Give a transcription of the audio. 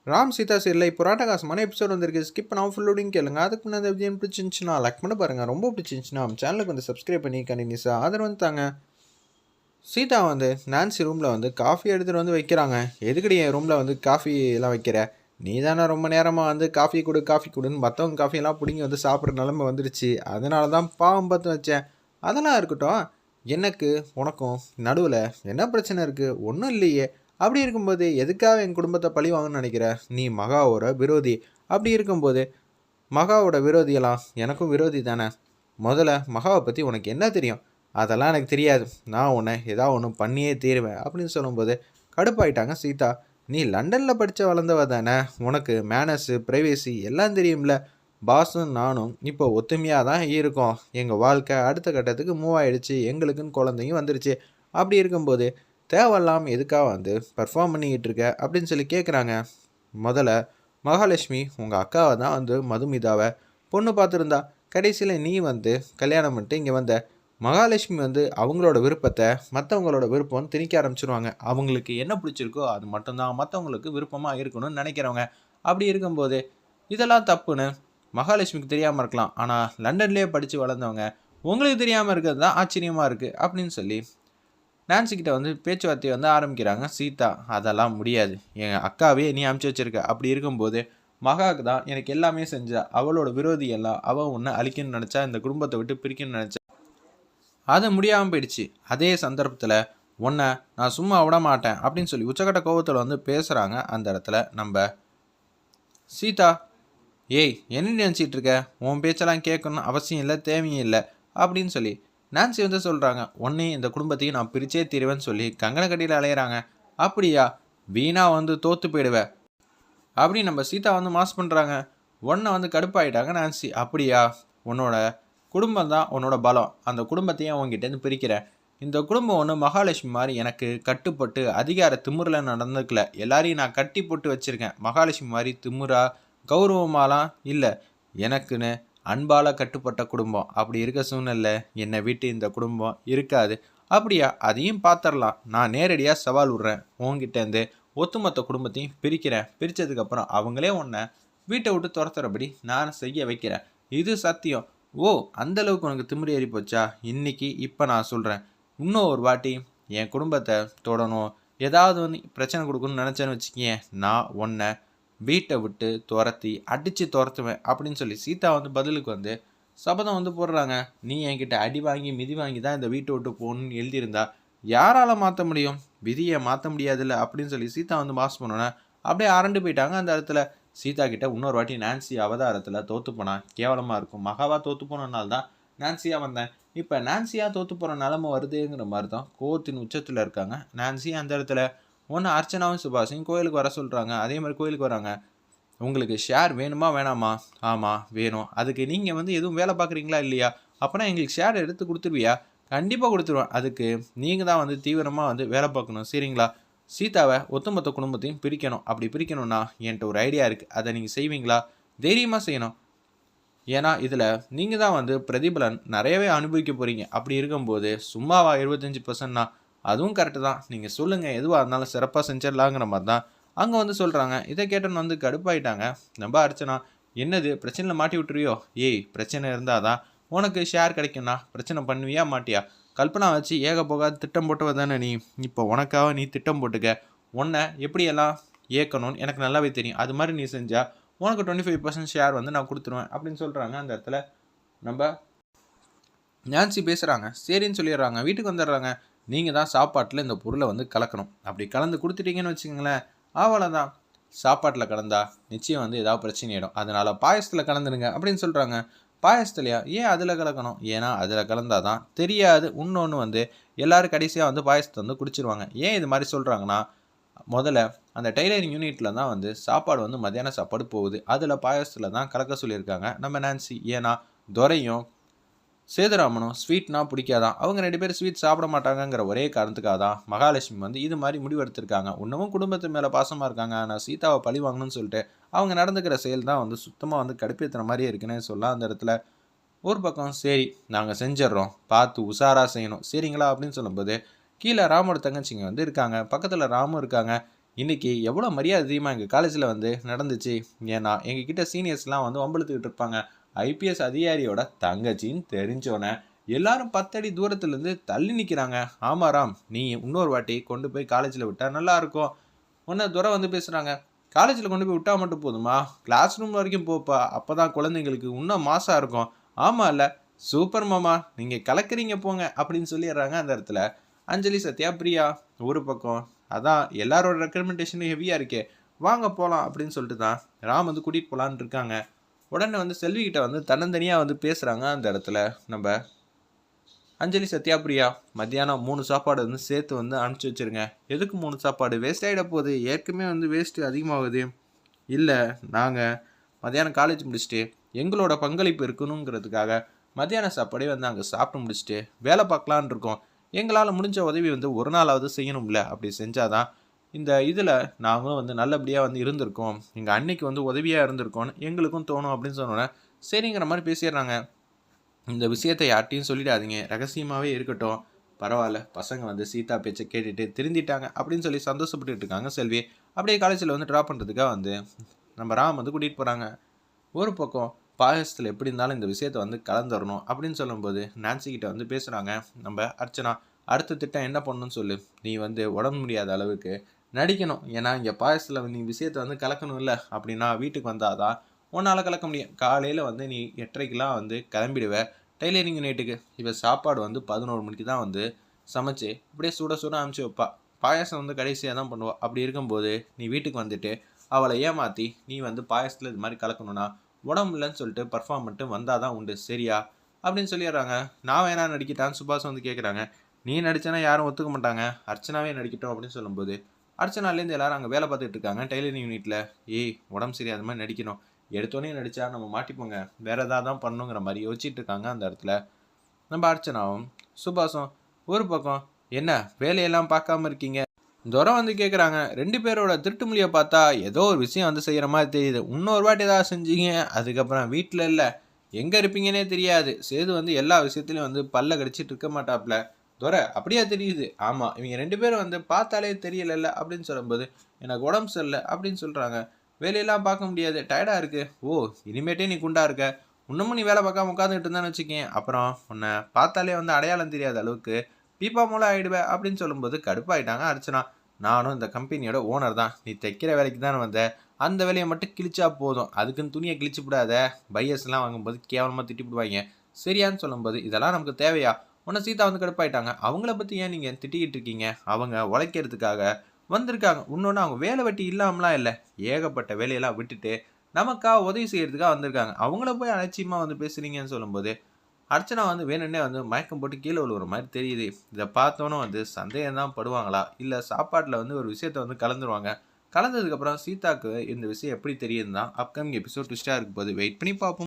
Ram Sita serial இப்போ ராட்டகாசமான episode வந்திருக்கு. Skip பண்ணாமல் ஃபுல் லோடிங் கேளுங்க. அதுக்கு முன்னாடி இந்த வீடியோ பிடிச்சிருந்துச்சுன்னா லைக் பண்ணி பாருங்க. ரொம்ப பிடிச்சிருந்துச்சுன்னா நம்ம சேனலுக்கு வந்து சப்ஸ்கிரைப் பண்ணி கண்டினியூஸாக ஆதரவு வந்து தாங்க. சீதா வந்து நான்சி ரூமில் வந்து காஃபி எடுத்துகிட்டு வந்து வைக்கிறாங்க. எதுக்கடி என் ரூமில் வந்து காஃபி எல்லாம் வைக்கிற? நீ தானே ரொம்ப நேரமாக வந்து காஃபி கொடுன்னு மற்றவங்க காஃபியெல்லாம் பிடிங்கி வந்து சாப்பிட்ற நிலமை வந்துடுச்சு. அதனால தான் பாவம் பார்த்து வச்சேன். அதெல்லாம் இருக்கட்டும், எனக்கு உனக்கும் நடுவில் என்ன பிரச்சனை இருக்குது? ஒன்றும் இல்லையே. அப்படி இருக்கும்போது எதுக்காக என் குடும்பத்தை பழி வாங்கன்னு நினைக்கிற? நீ மகாவோட விரோதி. அப்படி இருக்கும்போது மகாவோட விரோதியெல்லாம் எனக்கும் விரோதி தானே. முதல்ல மகாவை பற்றி உனக்கு என்ன தெரியும்? அதெல்லாம் எனக்கு தெரியாது. நான் உன்னை ஏதாவது ஒன்று பண்ணியே தீருவேன் அப்படின்னு சொல்லும்போது கடுப்பாயிட்டாங்க சீதா. நீ லண்டனில் படித்த வளர்ந்தவ தானே, உனக்கு மேனஸு ப்ரைவேசி எல்லாம் தெரியும்ல. பாஸும் நானும் இப்போ ஒத்துமையாக தான் இருக்கோம். எங்கள் வாழ்க்கை அடுத்த கட்டத்துக்கு மூவ் ஆகிடுச்சு. எங்களுக்குன்னு குழந்தையும் வந்துருச்சு. அப்படி இருக்கும்போது தேவையில்லாமல் எதுக்காக வந்து பர்ஃபார்ம் பண்ணிக்கிட்டு இருக்க அப்படின்னு சொல்லி கேட்குறாங்க. முதல்ல மகாலட்சுமி உங்கள் அக்காவை தான் வந்து மதுமிதாவை பொண்ணு பார்த்துருந்தா. கடைசியில் நீ வந்து கல்யாணம் பண்ணிட்டு இங்கே வந்த. மகாலட்சுமி வந்து அவங்களோட விருப்பத்தை மற்றவங்களோட விருப்பம்னு திணிக்க ஆரம்பிச்சிருவாங்க. அவங்களுக்கு என்ன பிடிச்சிருக்கோ அது மட்டும்தான் மற்றவங்களுக்கு விருப்பமாக இருக்கணும்னு நினைக்கிறவங்க. அப்படி இருக்கும்போது இதெல்லாம் தப்புன்னு மகாலட்சுமிக்கு தெரியாமல் இருக்கலாம். ஆனால் லண்டன்லேயே படித்து வளர்ந்தவங்க உங்களுக்கு தெரியாமல் இருக்கிறது தான் ஆச்சரியமாக இருக்குது அப்படின்னு சொல்லி நான்சிக்கிட்ட வந்து பேச்சுவார்த்தையை வந்து ஆரம்பிக்கிறாங்க சீதா. அதெல்லாம் முடியாது. என் அக்காவே நீ அமுச்சு வச்சிருக்க. அப்படி இருக்கும்போது மகாவுக்கு தான் எனக்கு எல்லாமே செஞ்சா. அவளோட விரோதி எல்லாம் அவள் ஒன்று அழிக்கணும்னு நினச்சா, இந்த குடும்பத்தை விட்டு பிரிக்கணும்னு நினச்சா. அது முடியாமல் போயிடுச்சு. அதே சந்தர்ப்பத்தில் உன்னை நான் சும்மா விட மாட்டேன் அப்படின்னு சொல்லி உச்சக்கட்ட கோபத்தில் வந்து பேசுகிறாங்க. அந்த இடத்துல நம்ம சீதா, ஏய் என்ன நினச்சிட்டு இருக்க? உன் பேச்செல்லாம் கேட்கணும்னு அவசியம் இல்லை, தேவையும் இல்லை அப்படின்னு சொல்லி நான்சி வந்து சொல்கிறாங்க. உடனே இந்த குடும்பத்தையும் நான் பிரிச்சே தீருவேன்னு சொல்லி கங்கன கட்டியில் அலையிறாங்க. அப்படியா? வீணா வந்து தோற்று போயிடுவேன் அப்படி நம்ம சீதா வந்து மாஸ் பண்ணுறாங்க. உன்னை வந்து கடுப்பாயிட்டாங்க நான்சி. அப்படியா? உன்னோட குடும்பம் தான் உன்னோட பலம். அந்த குடும்பத்தையும் அவங்ககிட்டேருந்து பிரிக்கிறேன். இந்த குடும்பம் ஒன்று மகாலட்சுமி மாதிரி எனக்கு கட்டுப்பட்டு அதிகார திமுறில் நடந்துக்கல. எல்லாரையும் நான் கட்டி போட்டு வச்சுருக்கேன். மகாலட்சுமி மாதிரி திமுறா கௌரவமாலாம் இல்லை. எனக்குன்னு அன்பால் கட்டுப்பட்ட குடும்பம். அப்படி இருக்க சூழ்நிலை என்னை விட்டு இந்த குடும்பம் இருக்காது. அப்படியா? அதையும் பார்த்துடலாம். நான் நேரடியாக சவால் விட்றேன். உங்ககிட்டேருந்து ஒட்டுமொத்த குடும்பத்தையும் பிரிக்கிறேன். பிரித்ததுக்கப்புறம் அவங்களே உன்னை வீட்டை விட்டு துரத்துறபடி நான் செய்ய வைக்கிறேன். இது சத்தியம். ஓ, அந்தளவுக்கு உனக்கு திமிரு ஏறி போச்சா? இன்னைக்கு இப்போ நான் சொல்கிறேன். இன்னும் ஒரு வாட்டி என் குடும்பத்தை தொடணும், ஏதாவது வந்து பிரச்சனை கொடுக்கணும்னு நினச்சேன்னு வச்சுக்கேன், நான் உன்னை வீட்டை விட்டு துரத்தி அடித்து துரத்துவேன் அப்படின்னு சொல்லி சீதா வந்து பதிலுக்கு வந்து சபதம் வந்து போடுறாங்க. நீ என்கிட்ட அடி வாங்கி மிதி வாங்கி தான் இந்த வீட்டை விட்டு போகணுன்னு எழுதியிருந்தா யாரால் மாற்ற முடியும்? விதியை மாற்ற முடியாதுல்ல அப்படின்னு சொல்லி சீதா வந்து மாஸ் பண்ணோன்னே அப்படியே அரண்டு போயிட்டாங்க. அந்த இடத்துல சீதா கிட்ட இன்னொரு வாட்டி நான்சி அவதாரத்தில் தோற்று போனால் கேவலமாக இருக்கும். மகாவாக தோற்று போனனால தான் நான்சியாக வந்தேன். இப்போ நான்சியாக தோற்று போகிற நிலமை வருதுங்கிற மாதிரி தான் கோவத்தின் உச்சத்தில் இருக்காங்க நான்சி. அந்த இடத்துல ஒன்று அர்ச்சனாவும் சுபாஷையும் கோயிலுக்கு வர சொல்கிறாங்க. அதே மாதிரி கோயிலுக்கு வராங்க. உங்களுக்கு ஷேர் வேணுமா வேணாமா? ஆமாம் வேணும். அதுக்கு நீங்கள் வந்து எதுவும் வேலை பார்க்குறீங்களா இல்லையா? அப்போனா எங்களுக்கு ஷேர் எடுத்து கொடுத்துருவியா? கண்டிப்பாக கொடுத்துருவேன். அதுக்கு நீங்கள் தான் வந்து தீவிரமாக வந்து வேலை பார்க்கணும், சரிங்களா? சீதாவை ஒட்டுமொத்த குடும்பத்தையும் பிரிக்கணும். அப்படி பிரிக்கணும்னா என்கிட்ட ஒரு ஐடியா இருக்குது. அதை நீங்கள் செய்வீங்களா? தைரியமாக செய்யணும். ஏன்னா இதில் நீங்கள் தான் வந்து பிரதிபலன் நிறையவே அனுபவிக்க போகிறீங்க. அப்படி இருக்கும்போது சும்மாவா 25%னா? அதுவும் கரெக்டு தான். நீங்கள் சொல்லுங்கள், எதுவாக இருந்தாலும் சிறப்பாக செஞ்சிடலாங்கிற மாதிரி தான் அங்கே வந்து சொல்கிறாங்க. இதை கேட்டோன்னு வந்து கடுப்பாயிட்டாங்க நம்ம அர்ச்சனா. என்னது பிரச்சனையில் மாட்டி விட்டுருவியோ? ஏய், பிரச்சனை இருந்தால் தான் உனக்கு ஷேர் கிடைக்கும்னா பிரச்சனை பண்ணுவியா மாட்டியா? கல்பனா வச்சு ஏக போகாது திட்டம் போட்டவ தானே நீ. இப்போ உனக்காக நீ திட்டம் போட்டுக்க. உன்னை எப்படியெல்லாம் ஏற்கணும்னு எனக்கு நல்லாவே தெரியும். அது மாதிரி நீ செஞ்சால் உனக்கு 25% ஷேர் வந்து நான் கொடுத்துருவேன் அப்படின்னு சொல்கிறாங்க. அந்த இடத்துல நம்ம நான்சி பேசுகிறாங்க. சரின்னு சொல்லிடுறாங்க. வீட்டுக்கு வந்துடுறாங்க. நீங்கள் தான் சாப்பாட்டில் இந்த பொருளை வந்து கலக்கணும். அப்படி கலந்து கொடுத்துட்டீங்கன்னு வச்சுக்கோங்களேன், அவ்வளோதான். சாப்பாட்டில் கலந்தா நிச்சயம் வந்து ஏதாவது பிரச்சனை ஆகிடும். அதனால் பாயசத்தில் கலந்துடுங்க அப்படின்னு சொல்கிறாங்க. பாயசத்துலையா? ஏன் அதில் கலக்கணும்? ஏன்னா அதில் கலந்தால் தான் தெரியாது. இன்னொன்று வந்து எல்லோரும் கடைசியாக வந்து பாயசத்தை வந்து குடிச்சிருவாங்க. ஏன் இது மாதிரி சொல்கிறாங்கன்னா, முதல்ல அந்த டெய்லரிங் யூனிட்டில் தான் வந்து சாப்பாடு வந்து மத்தியான சாப்பாடு போகுது. அதில் பாயசத்தில் தான் கலக்க சொல்லியிருக்காங்க நம்ம நான்சி. ஏன்னா துரையும் சேதுராமனும் ஸ்வீட்னா பிடிக்காதான். அவங்க 2 பேரும் ஸ்வீட் சாப்பிட மாட்டாங்கங்கிற ஒரே காரணத்துக்காக தான் மகாலட்சுமி வந்து இது மாதிரி முடிவெடுத்திருக்காங்க. இன்னமும் குடும்பத்து மேலே பாசமாக இருக்காங்க. ஆனால் சீதாவை பழி வாங்கணும்னு சொல்லிட்டு அவங்க நடந்துக்கிற செயல் தான் வந்து சுத்தமாக வந்து கடுப்பேற்றுற மாதிரியே இருக்குன்னு சொல்லலாம். அந்த இடத்துல ஒரு பக்கம் சரி நாங்கள் செஞ்சிடறோம், பார்த்து உஷாராக செய்யணும், சரிங்களா அப்படின்னு சொல்லும்போது கீழே ராமோட தங்கச்சிங்க வந்து இருக்காங்க. பக்கத்தில் ராமும் இருக்காங்க. இன்றைக்கி எவ்வளோ மரியாதை அதிகமாக எங்கள் காலேஜில் வந்து நடந்துச்சு. ஏன்னா எங்ககிட்ட சீனியர்ஸ்லாம் வந்து வம்பிழுத்துக்கிட்டு இருப்பாங்க. ஐபிஎஸ் அதிகாரியோட தங்கச்சின்னு தெரிஞ்சோன்னே எல்லாரும் 10 அடி தூரத்துலேருந்து தள்ளி நிற்கிறாங்க. ஆமாம் ராம், நீ இன்னொரு வாட்டி கொண்டு போய் காலேஜில் விட்டால் நல்லாயிருக்கும். ஒன்று துரை வந்து பேசுகிறாங்க. காலேஜில் கொண்டு போய் விட்டால் மட்டும் போதுமா, கிளாஸ் ரூம் வரைக்கும் போப்பா, அப்போ தான் குழந்தைங்களுக்கு இன்னும் மாசாக இருக்கும். ஆமாம் இல்லை, சூப்பர் மாமா, நீங்கள் கலக்குறீங்க போங்க அப்படின்னு சொல்லிடுறாங்க. அந்த இடத்துல அஞ்சலி, சத்யா, பிரியா ஒரு பக்கம், அதான் எல்லாரோட ரெக்கமெண்டேஷனும் ஹெவியாக இருக்கே, வாங்க போகலாம் அப்படின்னு சொல்லிட்டு தான் ராம் வந்து கூட்டிகிட்டு போகலான்னு இருக்காங்க. உடனே வந்து செல்விக்கிட்ட வந்து தன்னந்தனியாக வந்து பேசுகிறாங்க. அந்த இடத்துல நம்ம அஞ்சலி, சத்யா, பிரியா மத்தியானம் 3 சாப்பாடு வந்து சேர்த்து வந்து அனுப்பிச்சி வச்சுருங்க. எதுக்கு 3 சாப்பாடு, வேஸ்ட் ஆகிட போகுது, ஏற்கனவே வந்து வேஸ்ட்டு அதிகமாகுது. இல்லை, நாங்கள் மத்தியானம் காலேஜ் முடிச்சுட்டு எங்களோட பங்களிப்பு இருக்கணுங்கிறதுக்காக மத்தியான சாப்பாடே வந்து அங்கே சாப்பிட்டு முடிச்சுட்டு வேலை பார்க்கலான் இருக்கோம். எங்களால் முடிஞ்ச உதவி வந்து ஒரு நாளாவது செய்யணும்ல, அப்படி செஞ்சாதான் இந்த இதில் நாங்களும் வந்து நல்லபடியாக வந்து இருந்திருக்கோம், எங்கள் அன்னைக்கு வந்து உதவியாக இருந்திருக்கோன்னு எங்களுக்கும் தோணும் அப்படின்னு சொன்னோன்னே சரிங்கிற மாதிரி பேசிடுறாங்க. இந்த விஷயத்தை யார்ட்டையும் சொல்லிடாதீங்க, ரகசியமாகவே இருக்கட்டும். பரவாயில்ல, பசங்க வந்து சீதா பேச்சை கேட்டுட்டு திருந்திட்டாங்க அப்படின்னு சொல்லி சந்தோஷப்பட்டுட்டு இருக்காங்க செல்வி. அப்படியே காலேஜில் வந்து ட்ராப் பண்ணுறதுக்காக வந்து நம்ம ராம் வந்து கூட்டிகிட்டு போகிறாங்க. ஒரு பக்கம் பாயசத்தில் எப்படி இருந்தாலும் இந்த விஷயத்தை வந்து கலந்துடணும் அப்படின்னு சொல்லும்போது நான்சிக்கிட்ட வந்து பேசுகிறாங்க நம்ம அர்ச்சனா. அடுத்த திட்டம் என்ன பண்ணணும்னு சொல்லு, நீ வந்து உடம்பு முடியாத அளவுக்கு நடிக்கணும். ஏன்னா இங்கே பாயசத்தில் நீ விஷயத்தை வந்து கலக்கணும் இல்லை அப்படின்னா வீட்டுக்கு வந்தாதான் உன்னால் கலக்க முடியும். காலையில் வந்து நீ 8:30க்கெலாம் வந்து கிளம்பிடுவேன் டைலரிங் யூனிட்டுக்கு. இப்போ சாப்பாடு வந்து 11 மணிக்கு தான் வந்து சமைச்சு அப்படியே சுட சுட அனுப்பிச்சி வைப்பா. பாயாசம் வந்து கடைசியாக தான் பண்ணுவாள். அப்படி இருக்கும்போது நீ வீட்டுக்கு வந்துட்டு அவளை ஏமாற்றி நீ வந்து பாயாசத்தில் இது மாதிரி கலக்கணும்னா உடம்பு இல்லைன்னு சொல்லிட்டு பர்ஃபார்ம் பண்ணிட்டு வந்தால் தான் உண்டு, சரியா அப்படின்னு சொல்லிடுறாங்க. நான் வேணா நடிக்கிட்டான்னு சுபாஷ் வந்து கேட்குறாங்க. நீ நடித்தனா யாரும் ஒத்துக்க மாட்டாங்க, அர்ச்சனாவே நடிக்கட்டும் அப்படின்னு சொல்லும்போது அர்ச்சனாலேருந்து எல்லாரும் அங்கே வேலை பார்த்துட்டு இருக்காங்க டைலரிங் யூனிட்டில். ஏய், உடம்பு சரியாத மாதிரி நடிக்கணும், எடுத்தோடனே நடித்தா நம்ம மாட்டிப்போங்க, வேறு எதாவது தான் பண்ணணுங்கிற மாதிரி யோசிச்சுட்டு இருக்காங்க. அந்த இடத்துல நம்ம அர்ச்சனாவும் சுபாஷும் ஒரு பக்கம், என்ன வேலையெல்லாம் பார்க்காம இருக்கீங்க, துரை வந்து கேட்குறாங்க. 2 பேரோட திருட்டு மொழியை பார்த்தா ஏதோ ஒரு விஷயம் வந்து செய்கிற மாதிரி தெரியுது. இன்னொரு வாட்டி ஏதாவது செஞ்சீங்க அதுக்கப்புறம் வீட்டில் இல்லை, எங்கே இருப்பீங்கன்னே தெரியாது. சேது வந்து எல்லா விஷயத்துலையும் வந்து பல்ல கடிச்சிட்டு இருக்க மாட்டாப்புல. துரை அப்படியே தெரியுது. ஆமாம், இவங்க 2 பேரும் வந்து பார்த்தாலே தெரியல அப்படின்னு சொல்லும்போது எனக்கு உடம்பு சரியில்லை அப்படின்னு சொல்கிறாங்க. வேலையெல்லாம் பார்க்க முடியாது, டயர்டாக இருக்குது. ஓ, இனிமேட்டே நீ குண்டா இருக்க, இன்னமும் நீ வேலை பார்க்காம உட்காந்துட்டு இருந்தான்னு வச்சுக்கேன், அப்புறம் உன்னை பார்த்தாலே வந்து அடையாளம் தெரியாத அளவுக்கு பீப்பா மூலம் ஆகிடுவேன் அப்படின்னு சொல்லும்போது கடுப்பாயிட்டாங்க அர்ச்சனா. நானும் இந்த கம்பெனியோட ஓனர் தான், நீ தைக்கிற வேலைக்கு தானே வந்த, அந்த வேலையை மட்டும் கிழிச்சா போதும், அதுக்குன்னு துணியை கிழிச்சு விடாத, பையர்ஸ்லாம் வாங்கும்போது கேவலமாக திட்டிவிடுவாங்க, சரியான்னு சொல்லும்போது இதெல்லாம் நமக்கு தேவையா. உன்னை சீதா வந்து கடுப்பாயிட்டாங்க. அவங்கள பற்றி ஏன் நீங்கள் திட்டிக்கிட்டு இருக்கீங்க, அவங்க உழைக்கிறதுக்காக வந்திருக்காங்க. இன்னொன்று அவங்க வேலை வெட்டி இல்லாமலாம் இல்லை, ஏகப்பட்ட வேலையெல்லாம் விட்டுட்டு நமக்காக உதவி செய்கிறதுக்காக வந்திருக்காங்க. அவங்கள போய் அலட்சியமாக வந்து பேசுகிறீங்கன்னு சொல்லும்போது அர்ச்சனா வந்து வேணும்னே வந்து மயக்கம் போட்டு கீழே விழுவுற மாதிரி தெரியுது. இதை பார்த்தோன்னே வந்து சந்தேகம் தான் படுவாங்களா, இல்லை சாப்பாட்டில் வந்து ஒரு விஷயத்த வந்து கலந்துருவாங்க. கலந்ததுக்கப்புறம் சீதாக்கு இந்த விஷயம் எப்படி தெரியுதுன்னா அப்கமிங் எபிசோட் ட்விஸ்டாக இருக்கும் போது வெயிட் பண்ணி பார்ப்போம்.